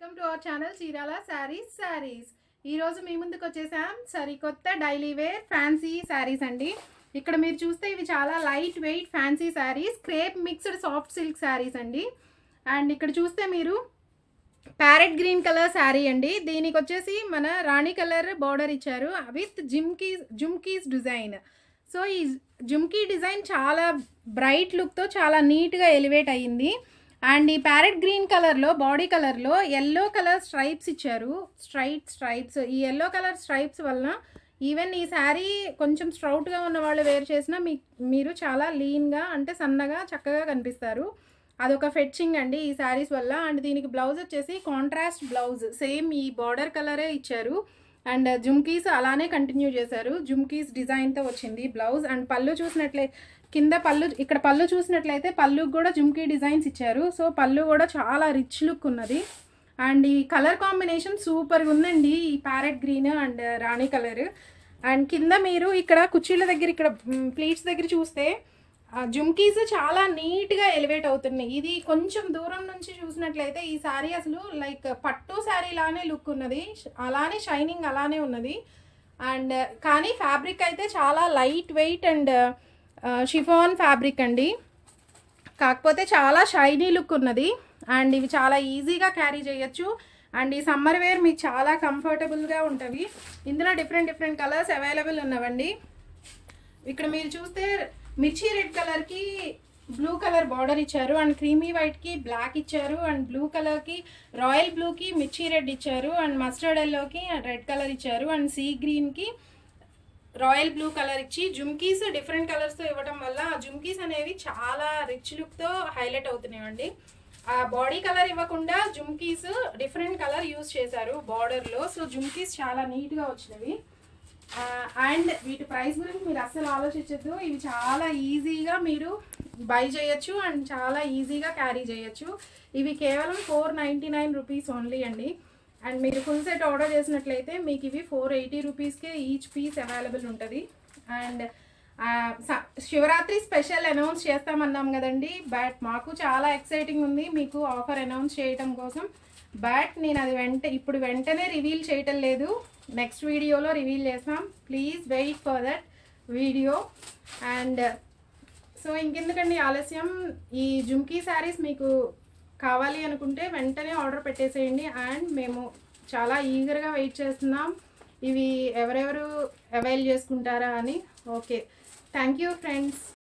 Welcome to our channel Chirala saris. ఈరోజు మీ ముందుకు వచ్చేసాం సరికొత్త డైలీ వేర్ ఫ్యాన్సీ శారీస్ అండి. ఇక్కడ మీరు చూస్తే ఇవి చాలా light weight fancy saris, crepe mixed soft silk saris అండి. అండ్ ఇక్కడ చూస్తే మీరు ప్యారెట్ గ్రీన్ కలర్ శారీ అండి. దీనికి వచ్చేసి మన రాణి కలర్ బార్డర్ ఇచ్చారు విత్ జుమ్కీస్ డిజైన్. సో ఈ జుమ్కీ డిజైన్ చాలా బ్రైట్ లుక్తో చాలా నీట్గా ఎలివేట్ అయ్యింది. అండ్ ఈ ప్యారెట్ గ్రీన్ కలర్లో బాడీ కలర్లో ఎల్లో కలర్ స్ట్రైప్స్ ఇచ్చారు, స్ట్రైప్స్. ఈ ఎల్లో కలర్ స్ట్రైప్స్ వలన ఈవెన్ ఈ శారీ కొంచెం స్ట్రౌట్గా ఉన్న వాళ్ళు వేర్ చేసినా మీరు చాలా లీన్గా అంటే సన్నగా చక్కగా కనిపిస్తారు. అదొక ఫెట్చింగ్ అండి ఈ శారీస్ వల్ల. అండ్ దీనికి బ్లౌజ్ వచ్చేసి కాంట్రాస్ట్ బ్లౌజ్, సేమ్ ఈ బార్డర్ కలరే ఇచ్చారు. అండ్ జుమ్కీస్ అలానే కంటిన్యూ చేశారు, జుమ్కీస్ డిజైన్తో వచ్చింది బ్లౌజ్. అండ్ పళ్ళు చూసినట్లయితే కింద ఇక్కడ పళ్ళు చూసినట్లయితే పళ్ళుకి కూడా జుమ్కీ డిజైన్స్ ఇచ్చారు. సో పళ్ళు కూడా చాలా రిచ్ లుక్ ఉన్నది. అండ్ ఈ కలర్ కాంబినేషన్ సూపర్గా ఉందండి, ఈ parrot green and Rani colour. And కింద మీరు ఇక్కడ కుర్చీల దగ్గర ఇక్కడ ప్లీట్స్ దగ్గర చూస్తే జుమ్కీస్ చాలా నీట్గా ఎలివేట్ అవుతున్నాయి. ఇది కొంచెం దూరం నుంచి చూసినట్లయితే ఈ శారీ అసలు లైక్ పట్టు శారీ లానే లుక్ ఉన్నది, అలానే షైనింగ్ అలానే ఉన్నది. అండ్ కానీ ఫ్యాబ్రిక్ అయితే చాలా light weight and chiffon fabric అండి, కాకపోతే చాలా షైనీ లుక్ ఉన్నది. అండ్ ఇవి చాలా ఈజీగా క్యారీ చేయొచ్చు. అండ్ ఈ సమ్మర్ వేర్ మీకు చాలా కంఫర్టబుల్గా ఉంటుంది. ఇందులో డిఫరెంట్ కలర్స్ అవైలబుల్ ఉన్నవండి. ఇక్కడ మీరు చూస్తే మిర్చి రెడ్ కలర్కి బ్లూ కలర్ బార్డర్ ఇచ్చారు. అండ్ క్రీమీ వైట్కి బ్లాక్ ఇచ్చారు. అండ్ బ్లూ కలర్కి రాయల్ బ్లూకి మిర్చి రెడ్ ఇచ్చారు. అండ్ మస్టర్డ్ ఎల్లోకి రెడ్ కలర్ ఇచ్చారు. అండ్ సీ గ్రీన్కి రాయల్ బ్లూ కలర్ ఇచ్చి జుమ్కీస్ డిఫరెంట్ కలర్స్తో ఇవ్వడం వల్ల ఆ జుమ్కీస్ అనేవి చాలా రిచ్ లుక్తో హైలైట్ అవుతున్నాయండి. ఆ బాడీ కలర్ ఇవ్వకుండా జుమ్కీస్ డిఫరెంట్ కలర్ యూజ్ చేశారు బార్డర్లో. సో జుమ్కీస్ చాలా నీట్గా వచ్చినవి. అండ్ వీటి ప్రైస్ గురించి మీరు అస్సలు ఆలోచించద్దు, ఇవి చాలా ఈజీగా మీరు బై చేయొచ్చు అండ్ చాలా ఈజీగా క్యారీ చేయొచ్చు. ఇవి కేవలం 499 రూపీస్ ఓన్లీ అండి. అండ్ మీరు ఫుల్ సెట్ ఆర్డర్ చేసినట్లయితే మీకు ఇవి 480 రూపీస్కే ఈచ్ పీస్ అవైలబుల్ ఉంటుంది. అండ్ శివరాత్రి స్పెషల్ అనౌన్స్ చేస్తామన్నాం కదండి, బట్ మాకు చాలా ఎక్సైటింగ్ ఉంది మీకు ఆఫర్ అనౌన్స్ చేయటం కోసం. బట్ నేను అది ఇప్పుడు వెంటనే రివీల్ చేయటం లేదు, నెక్స్ట్ వీడియోలో రివీల్ చేస్తాం. Please wait for that video. And so ఇంకెందుకండి ఆలస్యం, ఈ జుమ్కీ శారీస్ మీకు కావాలి అనుకుంటే వెంటనే ఆర్డర్ పెట్టేసేయండి. అండ్ మేము చాలా ఈగర్గా వెయిట్ చేస్తున్నాం ఇవి ఎవరెవరు అవైల్ చేసుకుంటారా అని. Okay, thank you friends.